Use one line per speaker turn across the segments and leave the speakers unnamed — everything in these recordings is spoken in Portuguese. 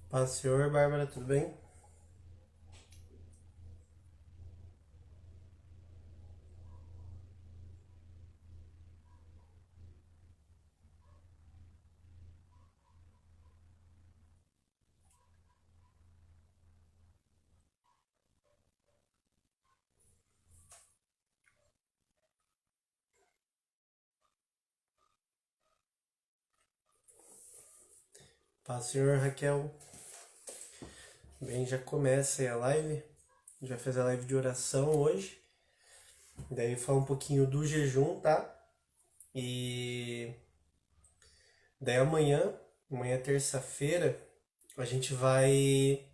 Paz, senhor, Bárbara, tudo bem? Paz, senhor, Raquel. Bem, já começa aí a live. Já fez a live de oração hoje. Daí fala um pouquinho do jejum, tá? E daí amanhã terça-feira, a gente vai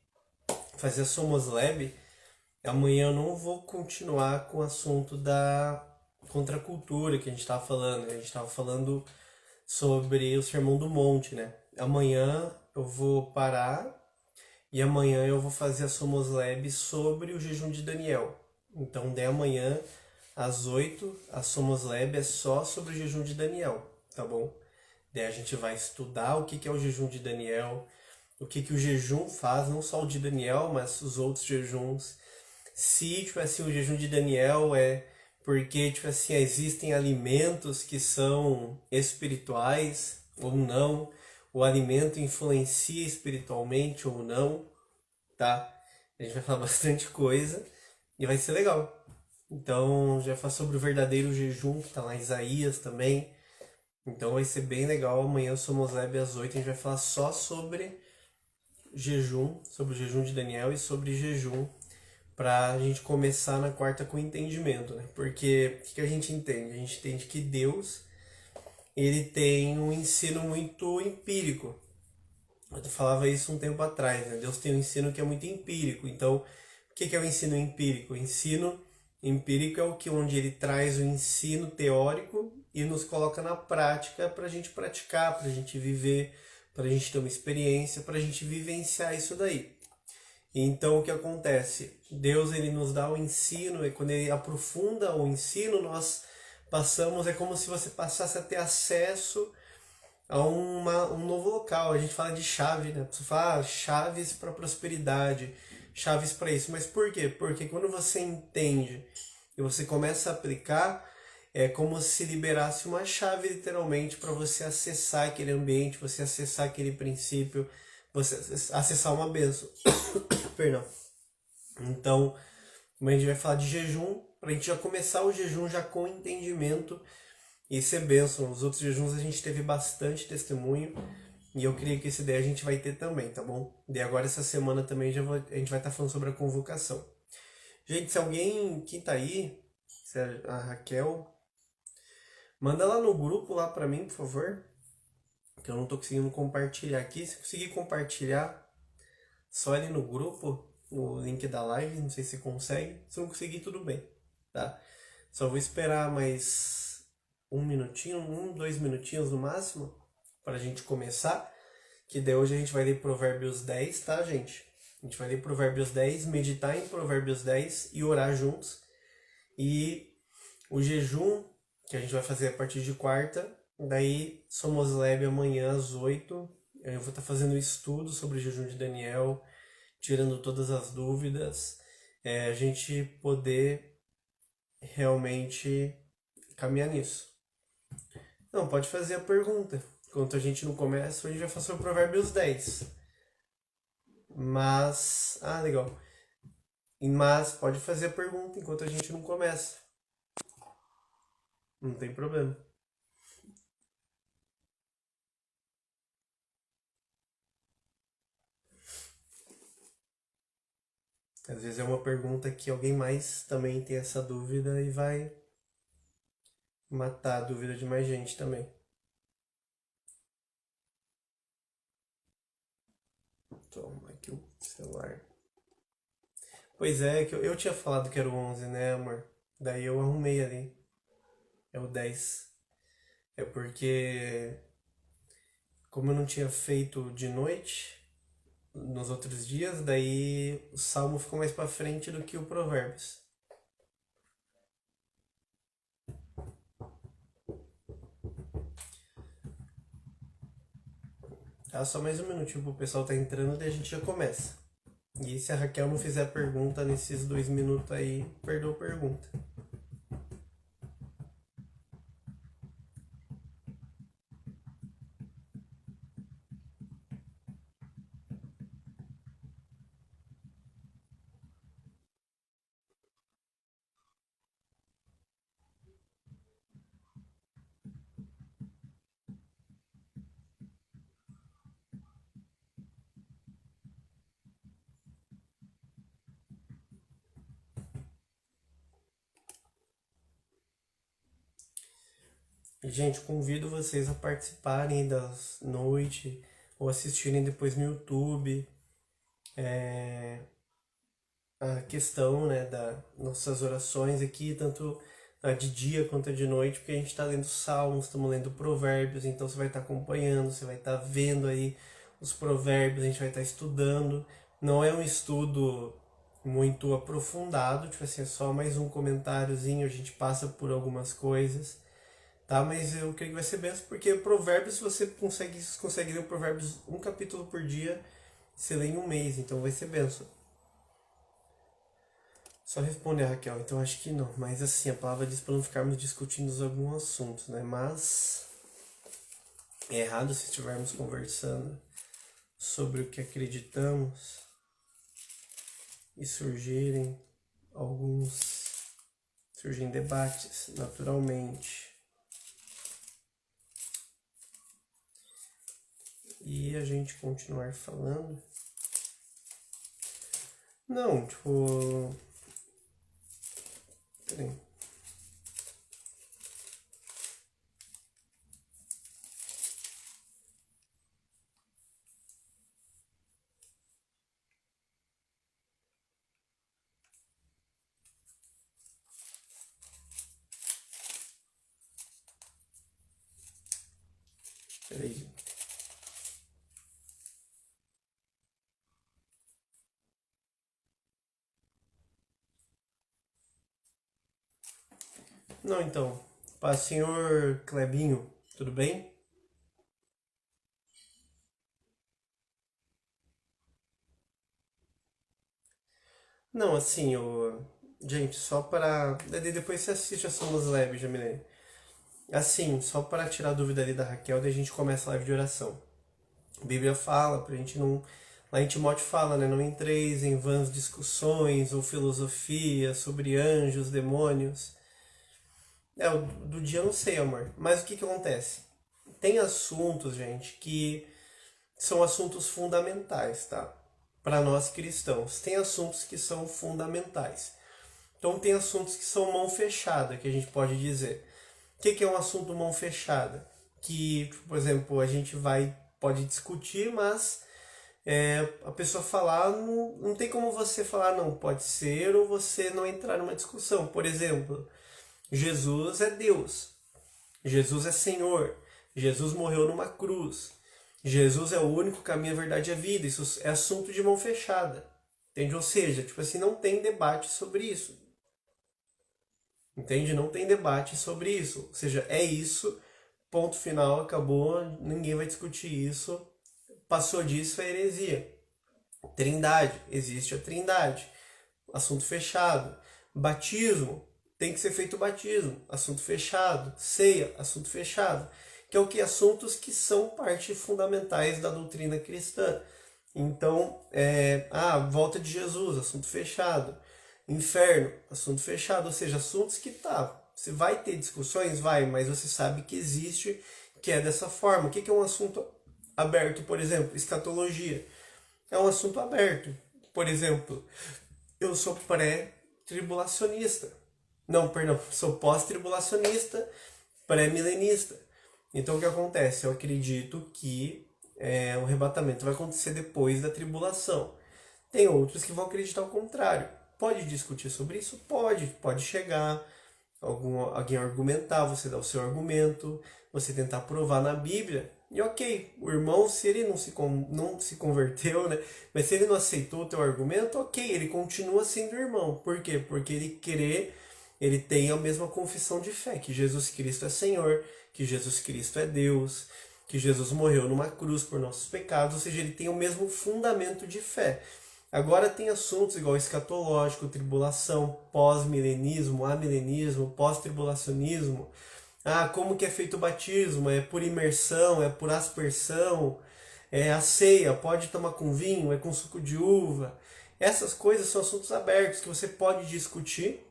fazer a Somos Lab. Amanhã eu não vou continuar com o assunto da contracultura que a gente tava falando, né? A gente tava falando sobre o Sermão do Monte, né? Amanhã eu vou parar. E amanhã eu vou fazer a Somos Lab sobre o jejum de Daniel. Então, de amanhã às 8, a Somos Lab é só sobre o jejum de Daniel, tá bom? Daí a gente vai estudar o que que é o jejum de Daniel, o que que o jejum faz, não só o de Daniel, mas os outros jejuns. Se, tipo assim, o jejum de Daniel é porque, tipo assim, existem alimentos que são espirituais ou não, o alimento influencia espiritualmente ou não, tá? A gente vai falar bastante coisa e vai ser legal. Então, já fala sobre o verdadeiro jejum, que tá lá em Isaías também. Então vai ser bem legal. Amanhã somos Lab às 8, a gente vai falar só sobre jejum, sobre o jejum de Daniel e sobre jejum, pra gente começar na quarta com entendimento, né? Porque o que a gente entende? A gente entende que Deus, ele tem um ensino muito empírico. Eu falava isso um tempo atrás, né? Deus tem um ensino que é muito empírico. Então, o que é o ensino empírico? O ensino empírico é o que onde ele traz o ensino teórico e nos coloca na prática para a gente praticar, para a gente viver, para a gente ter uma experiência, para a gente vivenciar isso daí. Então, o que acontece? Deus ele nos dá o ensino e quando ele aprofunda o ensino, nós passamos, é como se você passasse a ter acesso a um novo local. A gente fala de chave, né? Você fala chaves para prosperidade, chaves para isso. Mas por quê? Porque quando você entende e você começa a aplicar, é como se liberasse uma chave literalmente para você acessar aquele ambiente, você acessar aquele princípio, você acessar uma bênção. Perdão. Então, a gente vai falar de jejum, para a gente já começar o jejum já com entendimento e ser bênção. Os outros jejuns a gente teve bastante testemunho e eu creio que esse daí a gente vai ter também, tá bom? E agora essa semana também a gente vai estar falando sobre a convocação. Gente, se alguém que tá aí, se a Raquel, manda lá no grupo lá pra mim, por favor, que eu não tô conseguindo compartilhar aqui. Se conseguir compartilhar, só ali no grupo, o link da live, não sei se consegue. Se não conseguir, tudo bem, tá? Só vou esperar mais um minutinho, 2 minutinhos no máximo, pra gente começar. Que daí hoje a gente vai ler Provérbios 10, tá, gente? A gente vai ler Provérbios 10, meditar em Provérbios 10 e orar juntos. E o jejum, que a gente vai fazer a partir de quarta, daí somos leve amanhã às 8. Eu vou estar fazendo estudo sobre o jejum de Daniel, tirando todas as dúvidas, a gente poder realmente caminhar nisso. Não, pode fazer a pergunta. Enquanto a gente não começa, hoje já faço o Provérbios 10. Mas. Ah, legal. Mas pode fazer a pergunta enquanto a gente não começa. Não tem problema. Às vezes é uma pergunta que alguém mais também tem essa dúvida e vai matar a dúvida de mais gente também. Toma aqui o celular. Pois é, que eu tinha falado que era o 11, né, amor? Daí eu arrumei ali. É o 10. É porque, como eu não tinha feito de noite nos outros dias, daí o salmo ficou mais pra frente do que o Provérbios. tá? Só mais um minutinho pro pessoal tá entrando e a gente já começa. E se a Raquel não fizer pergunta nesses 2 minutos aí, perdoa a pergunta. Gente, convido vocês a participarem das noites ou assistirem depois no YouTube a questão, né, das nossas orações aqui, tanto a de dia quanto a de noite, porque a gente está lendo Salmos, estamos lendo Provérbios, então você vai estar acompanhando, você vai estar vendo aí os provérbios, a gente vai estar estudando. Não é um estudo muito aprofundado, tipo assim, é só mais um comentáriozinho, a gente passa por algumas coisas, tá? Mas eu creio que vai ser bem, porque Provérbios, se você consegue ler o Provérbios um capítulo por dia, você lê em um mês, então vai ser benção. Só responder a Raquel, então acho que não. Mas assim, a palavra diz para não ficarmos discutindo alguns assuntos, né? Mas é errado se estivermos conversando sobre o que acreditamos e surgirem debates naturalmente. E a gente continuar falando. Não, tipo. Peraí. Peraí. Não, então. Paz, senhor Clebinho, tudo bem? Não, assim, gente, só para. Depois você assiste a Somos Leves, Jamilene. Assim, só para tirar a dúvida ali da Raquel, daí a gente começa a live de oração. A Bíblia fala pra gente não. Lá em Timóteo fala, né? Não entreis em vãs discussões ou filosofia sobre anjos, demônios. O do dia eu não sei, amor. Mas o que acontece? Tem assuntos, gente, que são assuntos fundamentais, tá? Para nós cristãos. Tem assuntos que são fundamentais. Então tem assuntos que são mão fechada, que a gente pode dizer. O que é um assunto mão fechada? Que, por exemplo, a gente pode discutir, mas a pessoa falar, não tem como você falar não, pode ser, ou você não entrar numa discussão. Por exemplo, Jesus é Deus, Jesus é Senhor, Jesus morreu numa cruz, Jesus é o único caminho, a verdade e a vida. Isso é assunto de mão fechada. Entende? Ou seja, tipo assim, não tem debate sobre isso. Entende? Não tem debate sobre isso. Ou seja, é isso, ponto final, acabou, ninguém vai discutir isso. Passou disso é heresia. Trindade, existe a trindade. Assunto fechado. Batismo, tem que ser feito o batismo. Assunto fechado. Ceia, assunto fechado. Que é o que? Assuntos que são parte fundamentais da doutrina cristã. Então, volta de Jesus, assunto fechado. Inferno, assunto fechado. Ou seja, assuntos que você vai ter discussões? Vai, mas você sabe que existe, que é dessa forma. O que é um assunto aberto, por exemplo? Escatologia. É um assunto aberto. Por exemplo, eu sou pré-tribulacionista. Não, perdão, sou pós-tribulacionista, pré-milenista. Então o que acontece? Eu acredito que o arrebatamento vai acontecer depois da tribulação. Tem outros que vão acreditar o contrário. Pode discutir sobre isso? Pode chegar, alguém argumentar, você dar o seu argumento, você tentar provar na Bíblia. E ok, o irmão, se ele não se converteu, né? Mas se ele não aceitou o teu argumento, ok, ele continua sendo irmão. Por quê? Porque ele tem a mesma confissão de fé, que Jesus Cristo é Senhor, que Jesus Cristo é Deus. que Jesus morreu numa cruz por nossos pecados, ou seja, ele tem o mesmo fundamento de fé. Agora tem assuntos igual escatológico, tribulação, pós-milenismo, amilenismo, pós-tribulacionismo. Como que é feito o batismo? É por imersão, é por aspersão, é a ceia, pode tomar com vinho, é com suco de uva. Essas coisas são assuntos abertos que você pode discutir,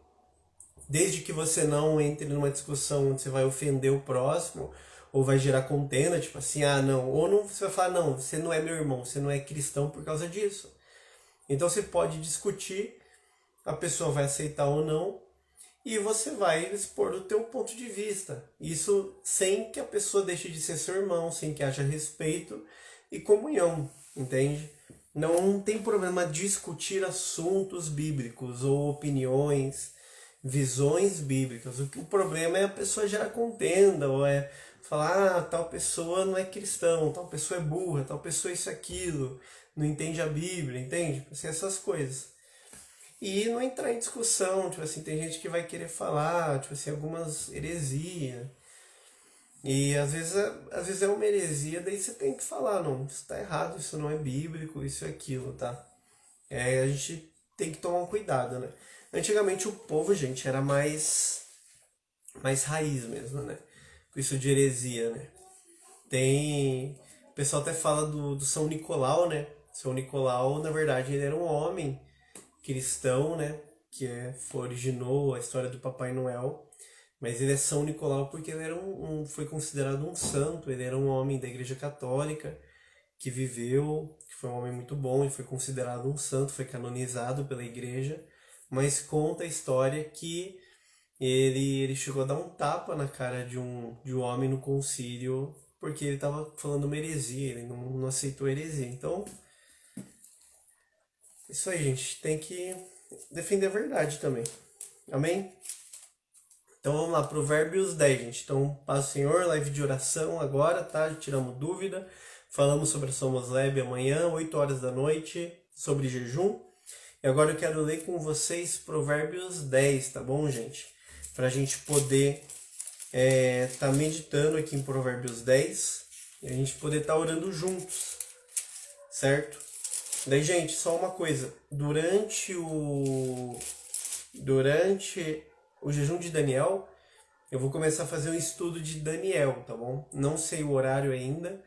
desde que você não entre numa discussão onde você vai ofender o próximo, ou vai gerar contenda, tipo assim, não. Ou não, você vai falar, não, você não é meu irmão, você não é cristão por causa disso. Então você pode discutir, a pessoa vai aceitar ou não, e você vai expor o teu ponto de vista. Isso sem que a pessoa deixe de ser seu irmão, sem que haja respeito e comunhão, entende? Não tem problema discutir assuntos bíblicos ou opiniões, visões bíblicas. O problema é a pessoa gerar contenda, ou é falar, tal pessoa não é cristão, tal pessoa é burra, tal pessoa é isso, aquilo, não entende a Bíblia, entende? Assim, essas coisas. E não entrar em discussão, tipo assim, tem gente que vai querer falar, tipo assim, algumas heresias. E às vezes é uma heresia, daí você tem que falar, não, isso tá errado, isso não é bíblico, isso é aquilo, tá? A gente tem que tomar um cuidado, né? Antigamente o povo, gente, era mais raiz mesmo, né? Com isso de heresia, né? O pessoal até fala do São Nicolau, né? São Nicolau, na verdade, ele era um homem cristão, né? Originou a história do Papai Noel. Mas ele é São Nicolau porque ele era foi considerado um santo. Ele era um homem da Igreja Católica que viveu, que foi um homem muito bom e foi considerado um santo, foi canonizado pela Igreja. Mas conta a história que ele chegou a dar um tapa na cara de um homem no concílio porque ele estava falando uma heresia, ele não aceitou a heresia. Então, isso aí, gente, tem que defender a verdade também. Amém? Então vamos lá, Provérbios 10, gente. Então, paz do Senhor, live de oração agora, tá? Tiramos dúvida. Falamos sobre a Somos Lab amanhã, 8 horas da noite, sobre jejum. E agora eu quero ler com vocês Provérbios 10, tá bom, gente? Pra gente poder tá meditando aqui em Provérbios 10 e a gente poder estar orando juntos, certo? Daí, gente, só uma coisa. Durante o jejum de Daniel, eu vou começar a fazer um estudo de Daniel, tá bom? Não sei o horário ainda,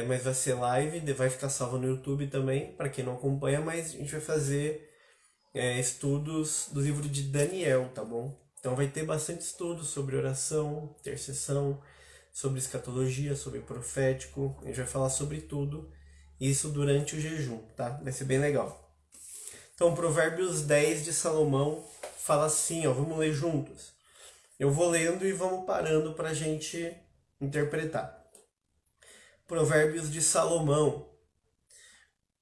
mas vai ser live, vai ficar salvo no YouTube também, para quem não acompanha, mas a gente vai fazer estudos do livro de Daniel, tá bom? Então vai ter bastante estudo sobre oração, intercessão, sobre escatologia, sobre profético, a gente vai falar sobre tudo, isso durante o jejum, tá? Vai ser bem legal. Então, Provérbios 10 de Salomão fala assim, ó, vamos ler juntos. Eu vou lendo e vamos parando para a gente interpretar. Provérbios de Salomão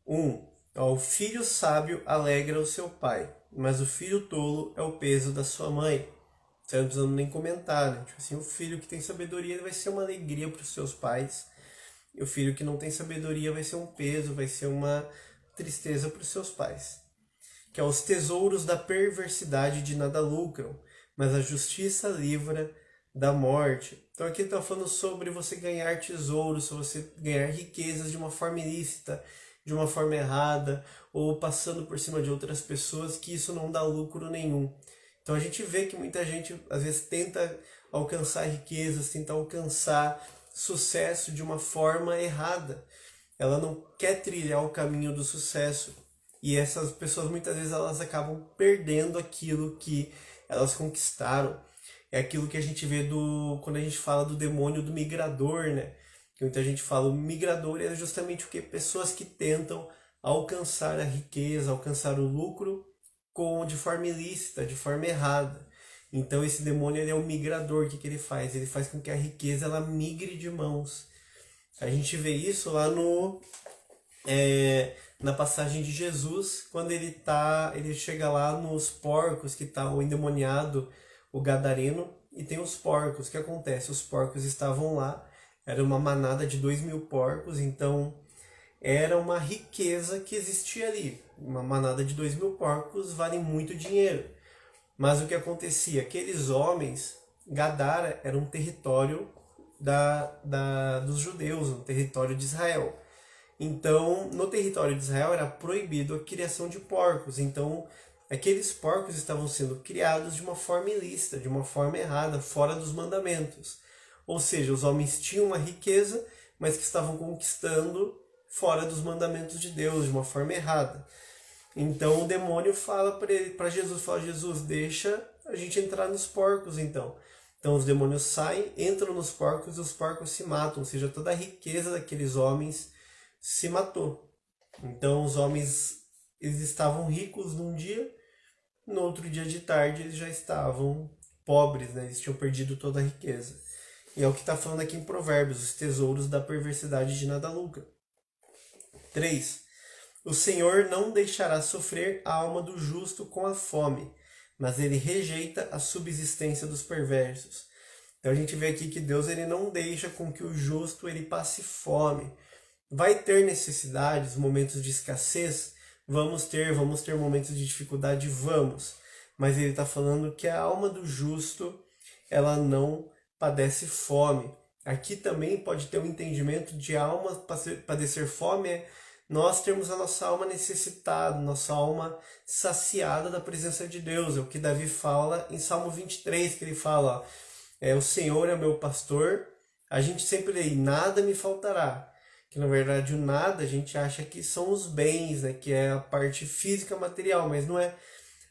1. O filho sábio alegra o seu pai, mas o filho tolo é o peso da sua mãe. Você não precisa nem comentar, né? Tipo assim, o filho que tem sabedoria vai ser uma alegria para os seus pais. E o filho que não tem sabedoria vai ser um peso, vai ser uma tristeza para os seus pais. Que os tesouros da perversidade de nada lucram, mas a justiça livra da morte. Então aqui está falando sobre você ganhar tesouros, sobre você ganhar riquezas de uma forma ilícita, de uma forma errada, ou passando por cima de outras pessoas, que isso não dá lucro nenhum. Então a gente vê que muita gente às vezes tenta alcançar riquezas, tenta alcançar sucesso de uma forma errada. Ela não quer trilhar o caminho do sucesso. E essas pessoas muitas vezes elas acabam perdendo aquilo que elas conquistaram. É aquilo que a gente vê quando a gente fala do demônio do migrador, né? Que muita gente fala, o migrador é justamente o que? Pessoas que tentam alcançar a riqueza, alcançar o lucro de forma ilícita, de forma errada. Então esse demônio ele é um migrador. O que ele faz? Ele faz com que a riqueza ela migre de mãos. A gente vê isso lá na passagem de Jesus, quando ele chega lá nos porcos, que está o endemoniado, o gadareno, e tem os porcos. O que acontece? Os porcos estavam lá, era uma manada de 2.000 porcos, então era uma riqueza que existia ali. Uma manada de 2.000 porcos vale muito dinheiro. Mas o que acontecia? Aqueles homens, Gadara era um território dos judeus, no território de Israel. Então, no território de Israel era proibido a criação de porcos. Então, aqueles porcos estavam sendo criados de uma forma ilícita, de uma forma errada, fora dos mandamentos. Ou seja, os homens tinham uma riqueza, mas que estavam conquistando fora dos mandamentos de Deus, de uma forma errada. Então o demônio fala para Jesus, Jesus, deixa a gente entrar nos porcos então. Então os demônios saem, entram nos porcos e os porcos se matam, ou seja, toda a riqueza daqueles homens se matou. Então os homens, eles estavam ricos num dia, no outro dia de tarde eles já estavam pobres, né? Eles tinham perdido toda a riqueza. E é o que está falando aqui em Provérbios, os tesouros da perversidade de nada lucra. 3. O Senhor não deixará sofrer a alma do justo com a fome, mas ele rejeita a subsistência dos perversos. Então a gente vê aqui que Deus ele não deixa com que o justo ele passe fome. Vai ter necessidades, momentos de escassez? Vamos ter momentos de dificuldade? Vamos. Mas ele está falando que a alma do justo ela não padece fome. Aqui também pode ter um entendimento de alma padecer fome nós termos a nossa alma necessitada, nossa alma saciada da presença de Deus. É o que Davi fala em Salmo 23, que ele fala, o Senhor é meu pastor. A gente sempre lê, nada me faltará. Que na verdade o nada a gente acha que são os bens, né? Que é a parte física, material, mas não é.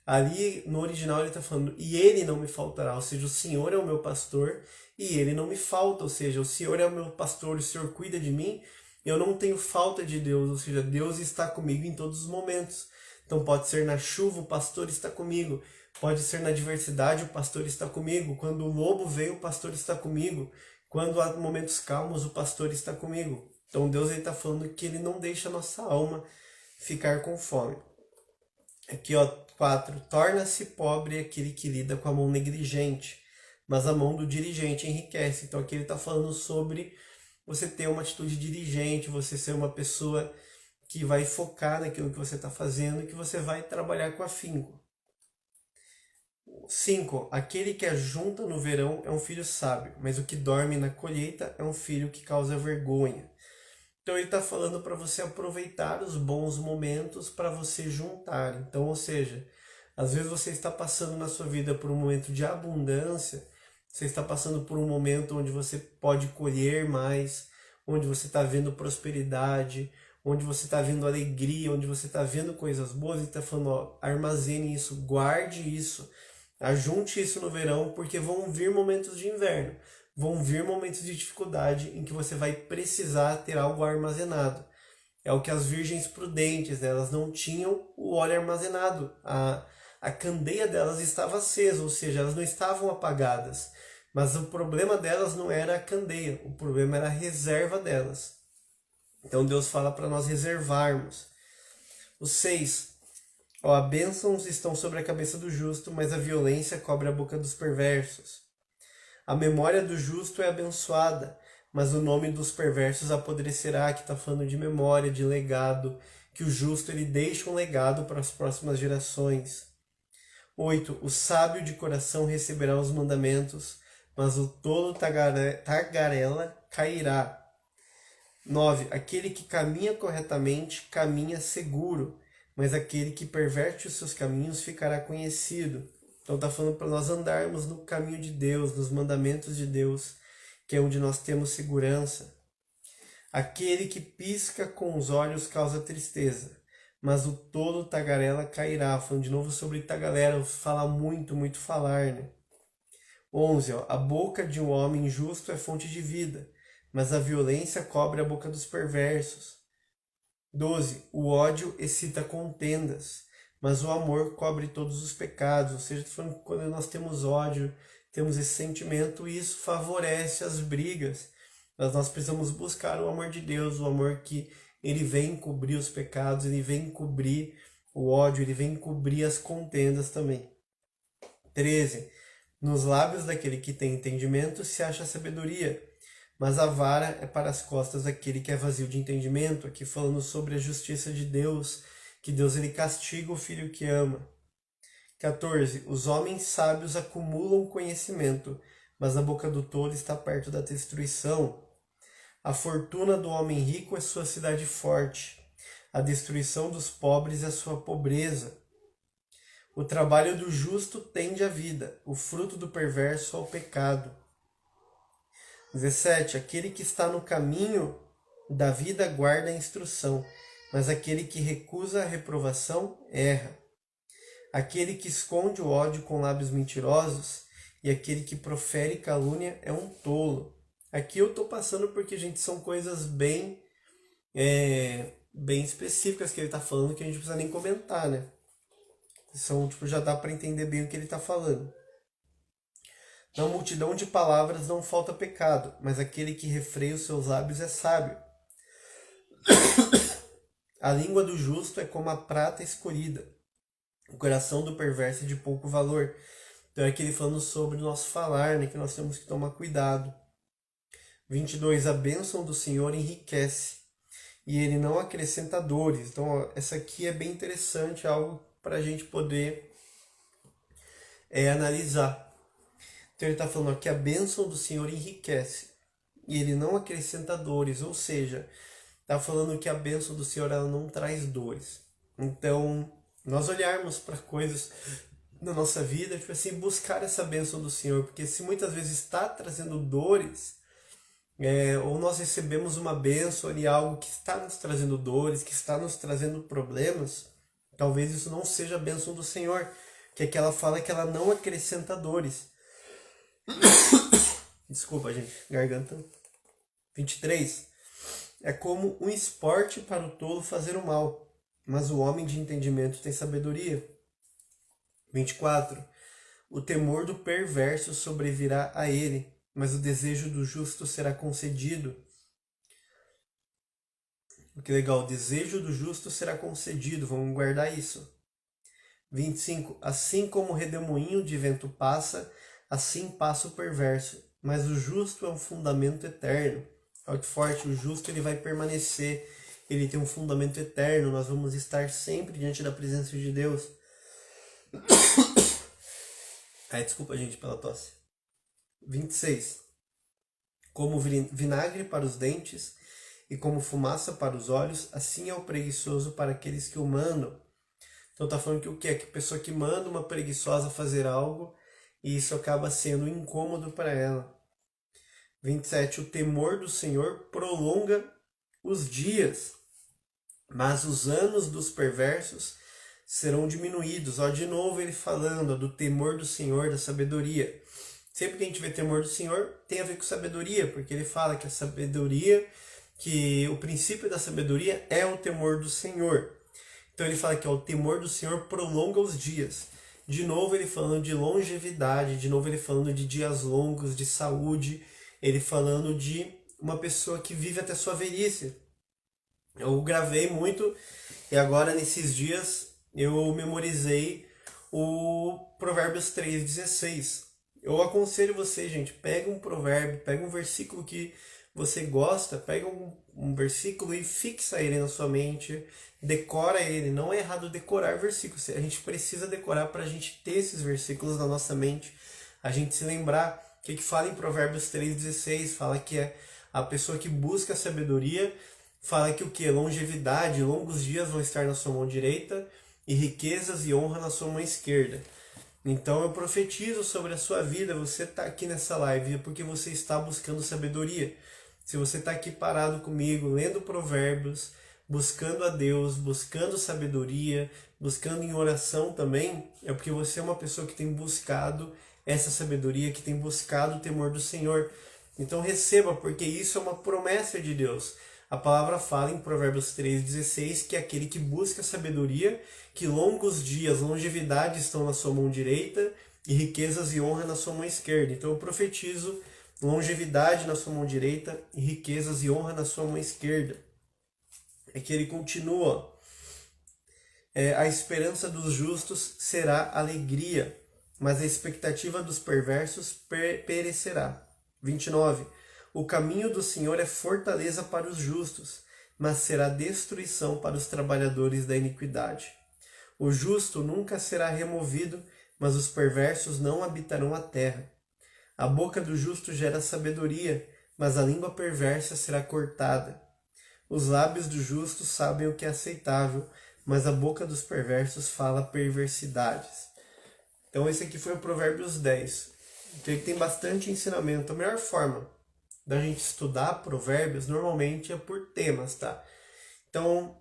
Ali no original ele está falando, e ele não me faltará, ou seja, o Senhor é o meu pastor e ele não me falta, ou seja, o Senhor é o meu pastor, o Senhor cuida de mim, eu não tenho falta de Deus, ou seja, Deus está comigo em todos os momentos. Então pode ser na chuva, o pastor está comigo, pode ser na adversidade, o pastor está comigo, quando o lobo vem, o pastor está comigo, quando há momentos calmos, o pastor está comigo. Então Deus está falando que ele não deixa a nossa alma ficar com fome. Aqui, 4. Torna-se pobre aquele que lida com a mão negligente, mas a mão do dirigente enriquece. Então aqui ele está falando sobre você ter uma atitude dirigente, você ser uma pessoa que vai focar naquilo que você está fazendo e que você vai trabalhar com afinco. 5. Aquele que ajunta no verão é um filho sábio, mas o que dorme na colheita é um filho que causa vergonha. Então ele está falando para você aproveitar os bons momentos para você juntar. Então, ou seja, às vezes você está passando na sua vida por um momento de abundância, você está passando por um momento onde você pode colher mais, onde você está vendo prosperidade, onde você está vendo alegria, onde você está vendo coisas boas, e está falando, armazene isso, guarde isso, ajunte isso no verão, porque vão vir momentos de inverno, vão vir momentos de dificuldade em que você vai precisar ter algo armazenado. É o que as virgens prudentes, né? Elas não tinham o óleo armazenado, a candeia delas estava acesa, ou seja, elas não estavam apagadas. Mas o problema delas não era a candeia, o problema era a reserva delas. Então Deus fala para nós reservarmos. O 6. As bênçãos estão sobre a cabeça do justo, mas a violência cobre a boca dos perversos. A memória do justo é abençoada, mas o nome dos perversos apodrecerá. Que está falando de memória, de legado, que o justo ele deixa um legado para as próximas gerações. 8. O sábio de coração receberá os mandamentos, mas o tolo tagarela cairá. 9. Aquele que caminha corretamente caminha seguro, mas aquele que perverte os seus caminhos ficará conhecido. Então está falando para nós andarmos no caminho de Deus, nos mandamentos de Deus, que é onde nós temos segurança. Aquele que pisca com os olhos causa tristeza, mas o tolo tagarela cairá. Falando de novo sobre tagarela, fala muito falar, né? 11. A boca de um homem justo é fonte de vida, mas a violência cobre a boca dos perversos. 12. O ódio excita contendas, mas o amor cobre todos os pecados. Ou seja, quando nós temos ódio, temos esse sentimento, isso favorece as brigas. Mas nós precisamos buscar o amor de Deus, o amor que ele vem cobrir os pecados, ele vem cobrir o ódio, ele vem cobrir as contendas também. 13. Nos lábios daquele que tem entendimento se acha sabedoria, mas a vara é para as costas daquele que é vazio de entendimento. Aqui falando sobre a justiça de Deus, que Deus ele castiga o filho que ama. 14. Os homens sábios acumulam conhecimento, mas a boca do tolo está perto da destruição. A fortuna do homem rico é sua cidade forte, a destruição dos pobres é sua pobreza. O trabalho do justo tende à vida, o fruto do perverso ao pecado. 17. Aquele que está no caminho da vida guarda a instrução, mas aquele que recusa a reprovação erra. Aquele que esconde o ódio com lábios mentirosos e aquele que profere calúnia é um tolo. Aqui eu estou passando porque, gente, são coisas bem específicas que ele está falando que a gente não precisa nem comentar, né? São, já dá para entender bem o que ele está falando. Na multidão de palavras não falta pecado, mas aquele que refreia os seus lábios é sábio. A língua do justo é como a prata escorrida. O coração do perverso é de pouco valor. Então é aquele falando sobre o nosso falar, né, que nós temos que tomar cuidado. 22. A bênção do Senhor enriquece, e ele não acrescenta dores. Então essa aqui é bem interessante, algo para a gente poder analisar. Então ele está falando que a bênção do Senhor enriquece, e ele não acrescenta dores. Ou seja, está falando que a bênção do Senhor ela não traz dores. Então, nós olharmos para coisas na nossa vida, tipo assim, buscar essa bênção do Senhor, porque se muitas vezes está trazendo dores, ou nós recebemos uma bênção ali, algo que está nos trazendo dores, que está nos trazendo problemas, talvez isso não seja a bênção do Senhor, que é que ela fala que ela não acrescenta dores. Desculpa, gente, garganta. 23. É como um esporte para o tolo fazer o mal, mas o homem de entendimento tem sabedoria. 24. O temor do perverso sobrevirá a ele, mas o desejo do justo será concedido. Que legal, o desejo do justo será concedido, vamos guardar isso. 25. Assim como o redemoinho de vento passa, assim passa o perverso, mas o justo é um fundamento eterno. Olha que forte, o justo ele vai permanecer, ele tem um fundamento eterno, nós vamos estar sempre diante da presença de Deus. Desculpa, gente, pela tosse. 26. Como vinagre para os dentes e como fumaça para os olhos, assim é o preguiçoso para aqueles que o mandam. Então tá falando que o que é? Que a pessoa que manda uma preguiçosa fazer algo, e isso acaba sendo incômodo para ela. 27. O temor do Senhor prolonga os dias, mas os anos dos perversos serão diminuídos. De novo ele falando do temor do Senhor, da sabedoria. Sempre que a gente vê temor do Senhor, tem a ver com sabedoria, porque ele fala que a sabedoria, que o princípio da sabedoria é o temor do Senhor. Então ele fala que o temor do Senhor prolonga os dias. De novo ele falando de longevidade, de novo ele falando de dias longos, de saúde, ele falando de uma pessoa que vive até sua velhice. Eu gravei muito e agora nesses dias eu memorizei o Provérbios 3,16. Eu aconselho você, gente, pega um provérbio, pega um versículo que você gosta, pega um versículo e fixa ele na sua mente, decora ele. Não é errado decorar versículos, a gente precisa decorar para a gente ter esses versículos na nossa mente, a gente se lembrar. O que fala em Provérbios 3,16? Fala que é a pessoa que busca a sabedoria, fala que o que? Longevidade, longos dias vão estar na sua mão direita e riquezas e honra na sua mão esquerda. Então eu profetizo sobre a sua vida, você está aqui nessa live porque você está buscando sabedoria. Se você está aqui parado comigo, lendo provérbios, buscando a Deus, buscando sabedoria, buscando em oração também, é porque você é uma pessoa que tem buscado essa sabedoria, que tem buscado o temor do Senhor. Então receba, porque isso é uma promessa de Deus. A palavra fala em Provérbios 3,16 que é aquele que busca sabedoria, que longos dias, longevidade estão na sua mão direita e riquezas e honra na sua mão esquerda. Então eu profetizo longevidade na sua mão direita e riquezas e honra na sua mão esquerda. É que ele continua. A esperança dos justos será alegria, mas a expectativa dos perversos perecerá. 29. O caminho do Senhor é fortaleza para os justos, mas será destruição para os trabalhadores da iniquidade. O justo nunca será removido, mas os perversos não habitarão a terra. A boca do justo gera sabedoria, mas a língua perversa será cortada. Os lábios do justo sabem o que é aceitável, mas a boca dos perversos fala perversidades. Então esse aqui foi o Provérbios 10, que tem bastante ensinamento. A melhor forma da gente estudar provérbios normalmente é por temas, tá? Então,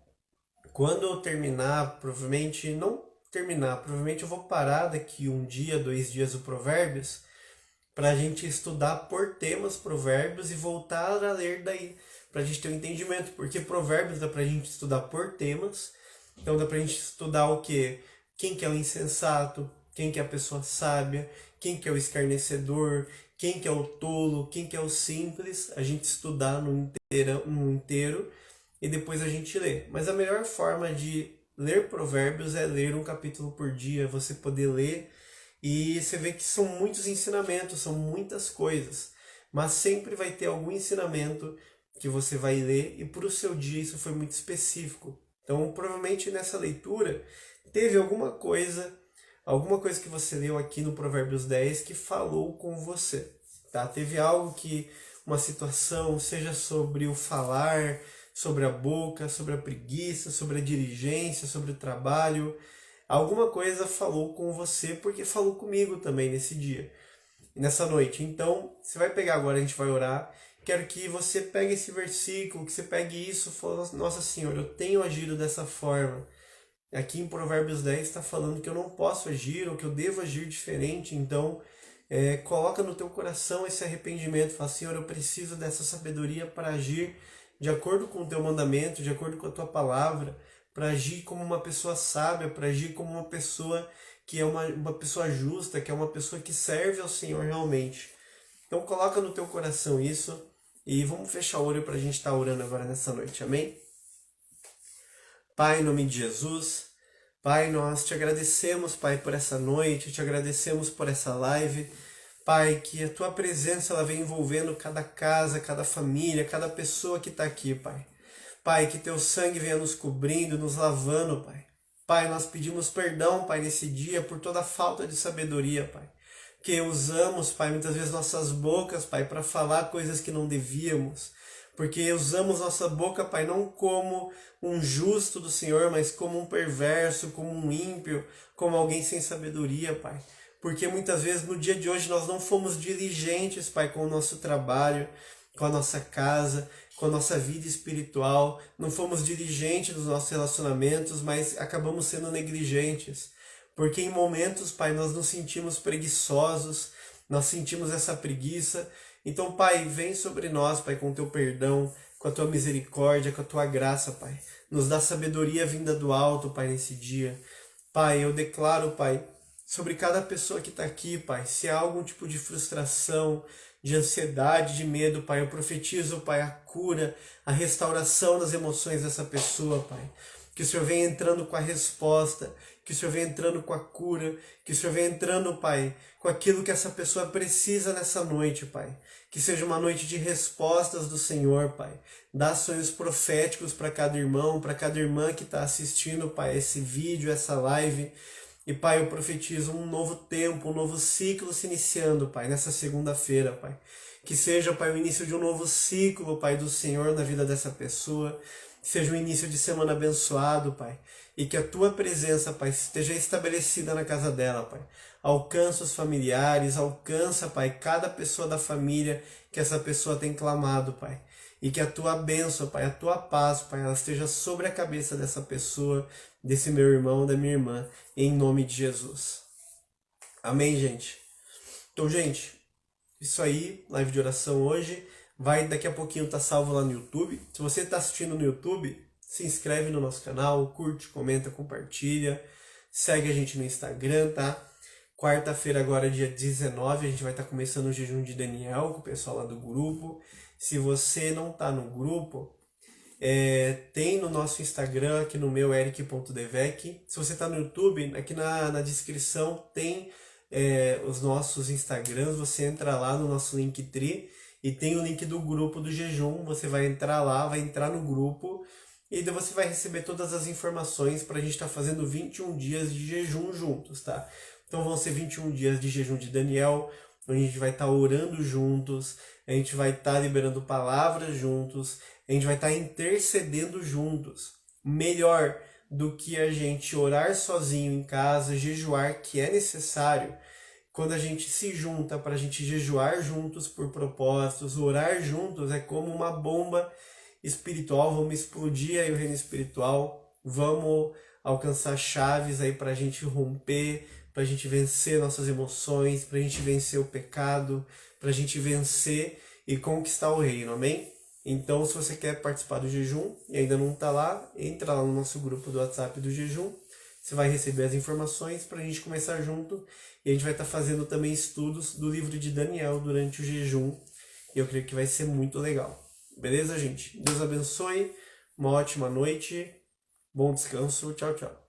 quando eu terminar, provavelmente eu vou parar daqui um dia, 2 dias o Provérbios, para a gente estudar por temas provérbios e voltar a ler daí, para a gente ter um entendimento, porque provérbios dá para a gente estudar por temas, então dá para a gente estudar o quê? Quem que é o insensato, quem que é a pessoa sábia, quem que é o escarnecedor, quem que é o tolo, quem que é o simples, a gente estudar no inteiro e depois a gente lê. Mas a melhor forma de ler provérbios é ler um capítulo por dia, você poder ler e você vê que são muitos ensinamentos, são muitas coisas, mas sempre vai ter algum ensinamento que você vai ler e para o seu dia isso foi muito específico. Então provavelmente nessa leitura teve alguma coisa que você leu aqui no Provérbios 10 que falou com você, tá? Teve algo que, uma situação, seja sobre o falar, sobre a boca, sobre a preguiça, sobre a diligência, sobre o trabalho, alguma coisa falou com você porque falou comigo também nesse dia, nessa noite. Então, você vai pegar agora, a gente vai orar. Quero que você pegue esse versículo, que você pegue isso e fale, nossa Senhora, eu tenho agido dessa forma. Aqui em Provérbios 10 está falando que eu não posso agir ou que eu devo agir diferente. Então, coloca no teu coração esse arrependimento. Fala, Senhor, eu preciso dessa sabedoria para agir de acordo com o teu mandamento, de acordo com a tua palavra, para agir como uma pessoa sábia, para agir como uma pessoa que é uma pessoa justa, que é uma pessoa que serve ao Senhor realmente. Então coloca no teu coração isso e vamos fechar o olho para a gente estar orando agora nessa noite, amém? Pai, em nome de Jesus, Pai, nós te agradecemos, Pai, por essa noite, te agradecemos por essa live, Pai, que a tua presença ela vem envolvendo cada casa, cada família, cada pessoa que está aqui, Pai. Pai, que teu sangue venha nos cobrindo, nos lavando, Pai. Pai, nós pedimos perdão, Pai, nesse dia por toda a falta de sabedoria, Pai. Que usamos, Pai, muitas vezes nossas bocas, Pai, para falar coisas que não devíamos. Porque usamos nossa boca, Pai, não como um justo do Senhor, mas como um perverso, como um ímpio, como alguém sem sabedoria, Pai. Porque muitas vezes no dia de hoje nós não fomos diligentes, Pai, com o nosso trabalho, com a nossa casa, com a nossa vida espiritual, não fomos diligentes nos nossos relacionamentos, mas acabamos sendo negligentes. Porque em momentos, Pai, nós nos sentimos preguiçosos, nós sentimos essa preguiça. Então, Pai, vem sobre nós, Pai, com o teu perdão, com a tua misericórdia, com a tua graça, Pai. Nos dá sabedoria vinda do alto, Pai, nesse dia. Pai, eu declaro, Pai, sobre cada pessoa que está aqui, Pai, se há algum tipo de frustração, de ansiedade, de medo, Pai, eu profetizo, Pai, a cura, a restauração das emoções dessa pessoa, Pai. Que o Senhor venha entrando com a resposta, que o Senhor venha entrando com a cura, que o Senhor venha entrando, Pai, com aquilo que essa pessoa precisa nessa noite, Pai. Que seja uma noite de respostas do Senhor, Pai. Dá sonhos proféticos para cada irmão, para cada irmã que está assistindo, Pai, esse vídeo, essa live. E, Pai, eu profetizo um novo tempo, um novo ciclo se iniciando, Pai, nessa segunda-feira, Pai. Que seja, Pai, o início de um novo ciclo, Pai, do Senhor na vida dessa pessoa. Que seja um início de semana abençoado, Pai. E que a Tua presença, Pai, esteja estabelecida na casa dela, Pai. Alcança os familiares, alcança, Pai, cada pessoa da família que essa pessoa tem clamado, Pai. E que a Tua bênção, Pai, a Tua paz, Pai, ela esteja sobre a cabeça dessa pessoa, desse meu irmão, da minha irmã, em nome de Jesus. Amém, gente? Então, gente, isso aí, live de oração hoje. Vai daqui a pouquinho estar salvo lá no YouTube. Se você está assistindo no YouTube, se inscreve no nosso canal, curte, comenta, compartilha. Segue a gente no Instagram, tá? Quarta-feira agora, dia 19, a gente vai estar começando o jejum de Daniel com o pessoal lá do grupo. Se você não está no grupo, tem no nosso Instagram, aqui no meu, eric.devec. Se você está no YouTube, aqui na descrição tem os nossos Instagrams. Você entra lá no nosso Linktree e tem o link do grupo do jejum. Você vai entrar lá, vai entrar no grupo e daí você vai receber todas as informações para a gente estar fazendo 21 dias de jejum juntos, tá? Então vão ser 21 dias de jejum de Daniel, onde a gente vai estar orando juntos, a gente vai estar liberando palavras juntos, a gente vai estar intercedendo juntos. Melhor do que a gente orar sozinho em casa, jejuar, que é necessário. Quando a gente se junta para a gente jejuar juntos por propósitos, orar juntos, é como uma bomba espiritual, vamos explodir aí o reino espiritual, vamos alcançar chaves aí para a gente romper, para a gente vencer nossas emoções, para a gente vencer o pecado, para a gente vencer e conquistar o reino, amém? Então, se você quer participar do jejum e ainda não está lá, entra lá no nosso grupo do WhatsApp do jejum, você vai receber as informações para a gente começar junto e a gente vai estar fazendo também estudos do livro de Daniel durante o jejum e eu creio que vai ser muito legal. Beleza, gente? Deus abençoe, uma ótima noite, bom descanso, tchau, tchau.